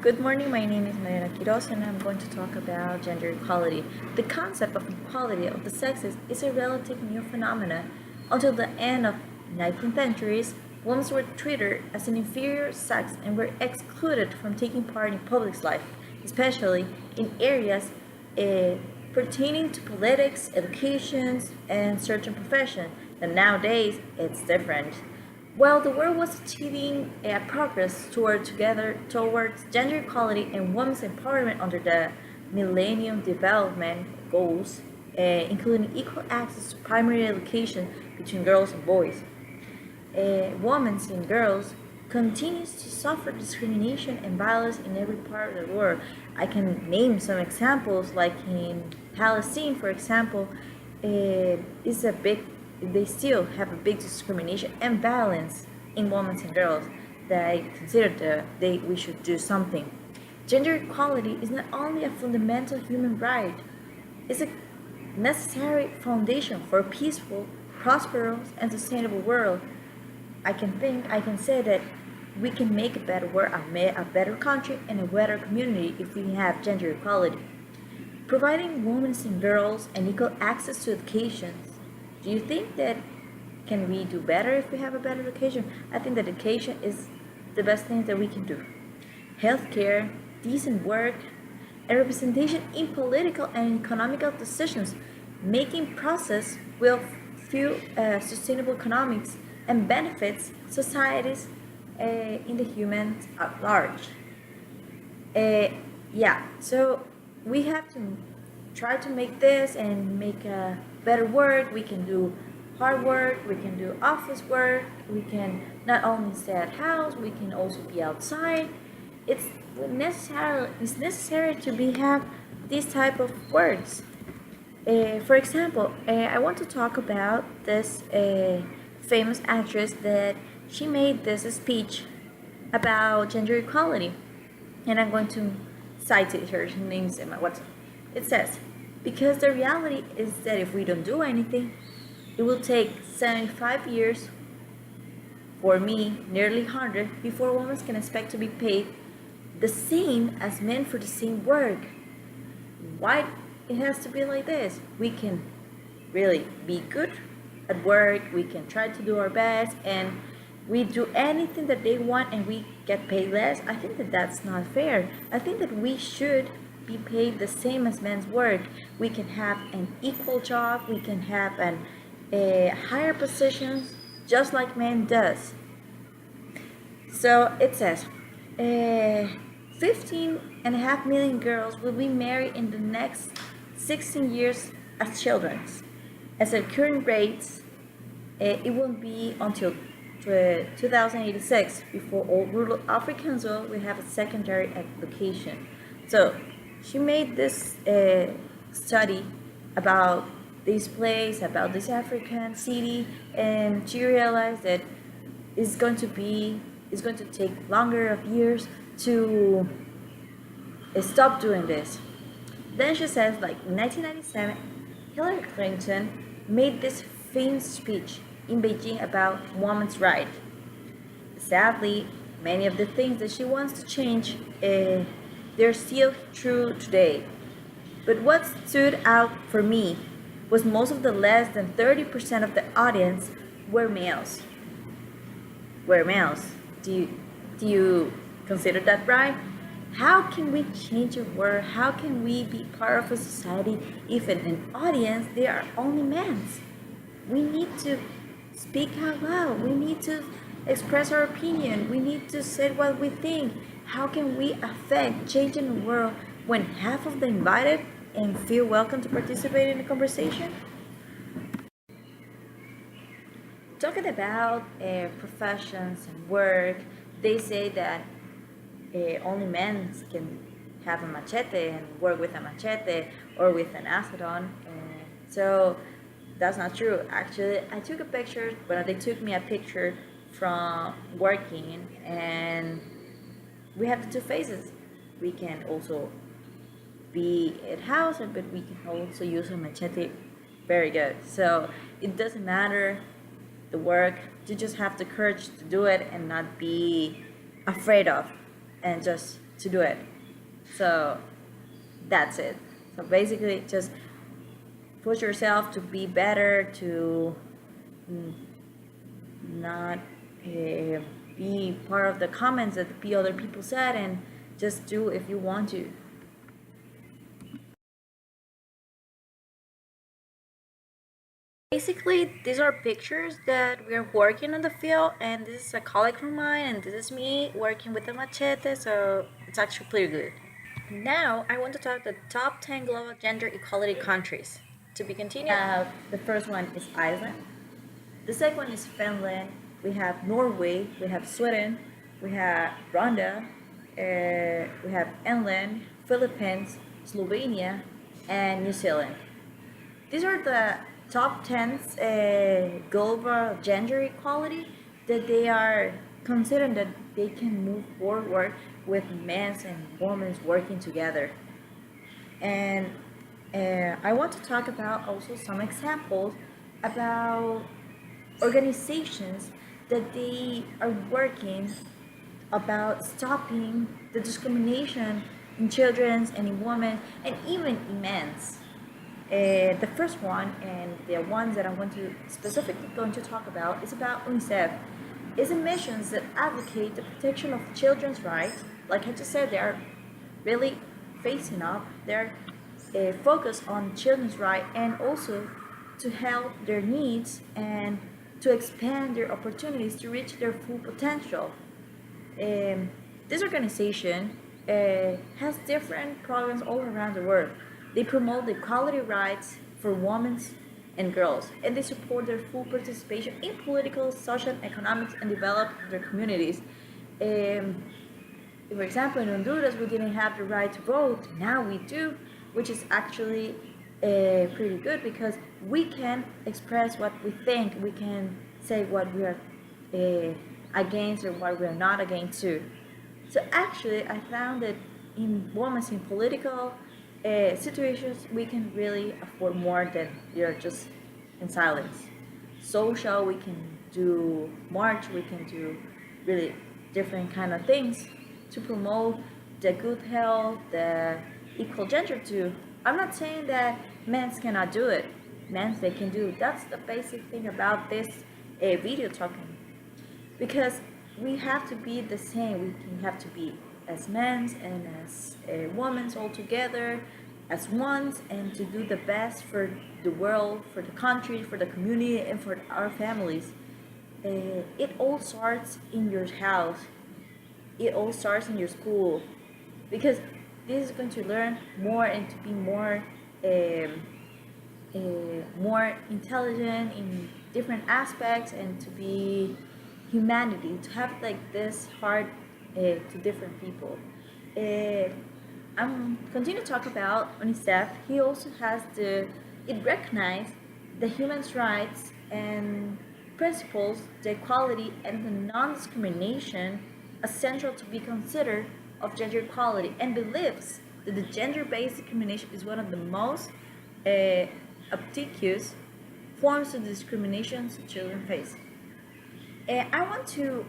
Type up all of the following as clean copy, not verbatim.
Good morning, my name is Mariela Quiroz and I'm going to talk about gender equality. The concept of equality of the sexes is a relative new phenomenon. Until the end of 19th centuries, women were treated as an inferior sex and were excluded from taking part in public life, especially in areas pertaining to politics, education, and certain professions. And nowadays, it's different. While the world was achieving progress towards gender equality and women's empowerment under the Millennium Development Goals, including equal access to primary education between girls and boys, women and girls continues to suffer discrimination and violence in every part of the world. I can name some examples, like in Palestine, for example, is a big. They still have a big discrimination and violence in women and girls that I consider we should do something. Gender equality is not only a fundamental human right; it's a necessary foundation for a peaceful, prosperous, and sustainable world. I can say that we can make a better world, a better country, and a better community if we have gender equality. Providing women and girls an equal access to education. Do you think that can we do better if we have a better education? I think that education is the best thing that we can do. Healthcare, decent work, and representation in political and economical decisions making process will fuel sustainable economics and benefits societies in the humans at large. So we have to try to make this and make a better work. We can do hard work, we can do office work, we can not only stay at house, we can also be outside. It's necessary to have these type of works. For example, I want to talk about this famous actress that she made this speech about gender equality, and I'm going to cite it here. Her name's Emma Watson. It says, "Because the reality is that if we don't do anything, it will take 75 years, for me, nearly 100, before women can expect to be paid the same as men for the same work. Why it has to be like this? We can really be good at work, we can try to do our best, and we do anything that they want and we get paid less. I think that that's not fair. I think that we should be paid the same as men's work. We can have an equal job, we can have a higher positions just like men does." So it says 15.5 million girls will be married in the next 16 years as children. As at current rates, it will be until 2086 before all rural Africans will have a secondary education. So she made this study about this place, about this African city, and she realized that it's going to take longer of years to stop doing this. Then she says, like in 1997, Hillary Clinton made this famous speech in Beijing about women's rights. Sadly, many of the things that she wants to change, they're still true today. But what stood out for me was most of the less than 30% of the audience were males. Were males. Do you consider that right? How can we change the world? How can we be part of a society if in an audience there are only men? We need to speak out loud. We need to express our opinion. We need to say what we think. How can we affect change in the world when half of the invited and feel welcome to participate in the conversation? Talking about professions and work, they say that only men can have a machete and work with a machete or with an acetone. So that's not true. Actually, I took a picture, but they took me a picture from working, and we have the two phases. We can also be at house, but we can also use a machete very good. So it doesn't matter the work, you just have the courage to do it and not be afraid of, and just to do it. So that's it. So basically, just push yourself to be better, to not be part of the comments that the other people said, and just do if you want to. Basically, these are pictures that we are working on the field, and this is a colleague from mine, and this is me working with the machete, so it's actually pretty good. Now, I want to talk the top 10 global gender equality countries. To be continued, the first one is Iceland. The second one is Finland. We have Norway. We have Sweden. We have Rwanda. We have England, Philippines, Slovenia, and New Zealand. These are the top 10 global gender equality that they are considering that they can move forward with men and women working together. And I want to talk about also some examples about organizations that they are working about stopping the discrimination in children and in women and even in men. The first one, and the ones that I want to specifically going to talk about, is about UNICEF. It's a mission that advocate the protection of children's rights. Like I just said, they are really facing up. They're focused on children's rights and also to help their needs and to expand their opportunities to reach their full potential. This organization has different programs all around the world. They promote the equality rights for women and girls, and they support their full participation in political, social, economic, and develop their communities. For example, in Honduras, we didn't have the right to vote. Now we do, which is actually pretty good because we can express what we think. We can say what we are against or what we are not against too. So actually, I found that in women's in political situations, we can really afford more than you're just in silence. Social, we can do march, we can do really different kind of things to promote the good health, the equal gender too. I'm not saying that men cannot do it. Men they can do. That's the basic thing about this video talking, because we have to be the same. We have to be as men and as women all together as ones, and to do the best for the world, for the country, for the community, and for our families. It all starts in your house. It all starts in your school, because this is going to learn more and to be more intelligent in different aspects, and to be humanity, to have like this heart to different people. I'm continue to talk about UNICEF. He also has it recognize the human rights and principles, the equality and the non-discrimination essential to be considered of gender equality, and believes that the gender-based discrimination is one of the most obtuse forms of discrimination children face. I want to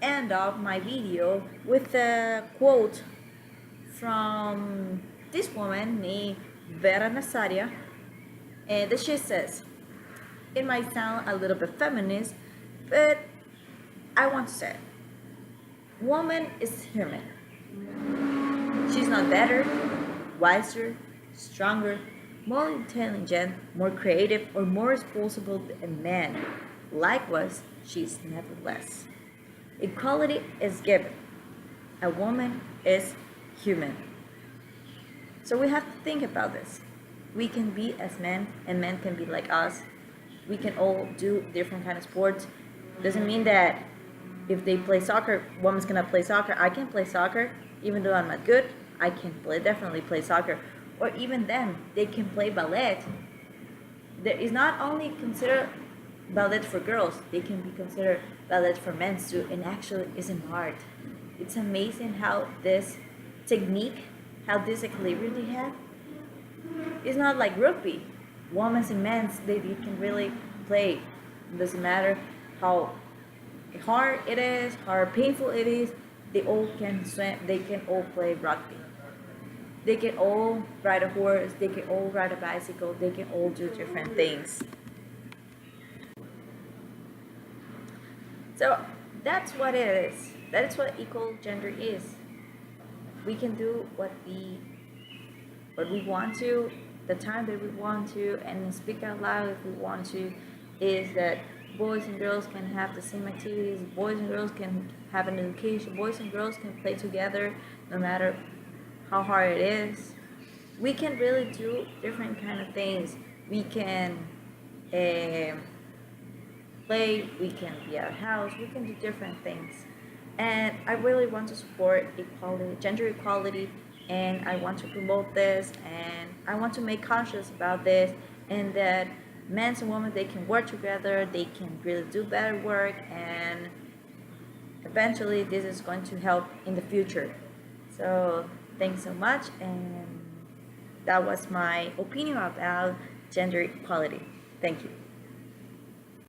end off my video with a quote from this woman named Vera Nazaria, that she says, it might sound a little bit feminist, but I want to say, woman is human. She's not better, wiser, stronger, more intelligent, more creative, or more responsible than man. Likewise, she is never less. Equality is given. A woman is human. So we have to think about this. We can be as men, and men can be like us. We can all do different kind of sports. Doesn't mean that if they play soccer, women's gonna play soccer. I can play soccer, even though I'm not good. I can definitely play soccer. Or even them, they can play ballet. There is not only considered ballet for girls, they can be considered ballet for men too, and actually is an art. It's amazing how this technique, how this equilibrium they have. It's not like rugby. Women and men, they can really play. It doesn't matter how hard it is, how painful it is. They all can swim, they can all play rugby, they can all ride a horse, they can all ride a bicycle, they can all do different things. So that's what it is. That is what equal gender is. We can do what we want to, the time that we want to, and speak out loud if we want to. Is that boys and girls can have the same activities, boys and girls can have an education, boys and girls can play together no matter how hard it is. We can really do different kind of things. We can um play, we can be at a house, we can do different things. And I really want to support equality, gender equality, and I want to promote this, and I want to make conscious about this, and that men and women, they can work together, they can really do better work, and eventually this is going to help in the future. So thanks so much, and that was my opinion about gender equality. Thank you.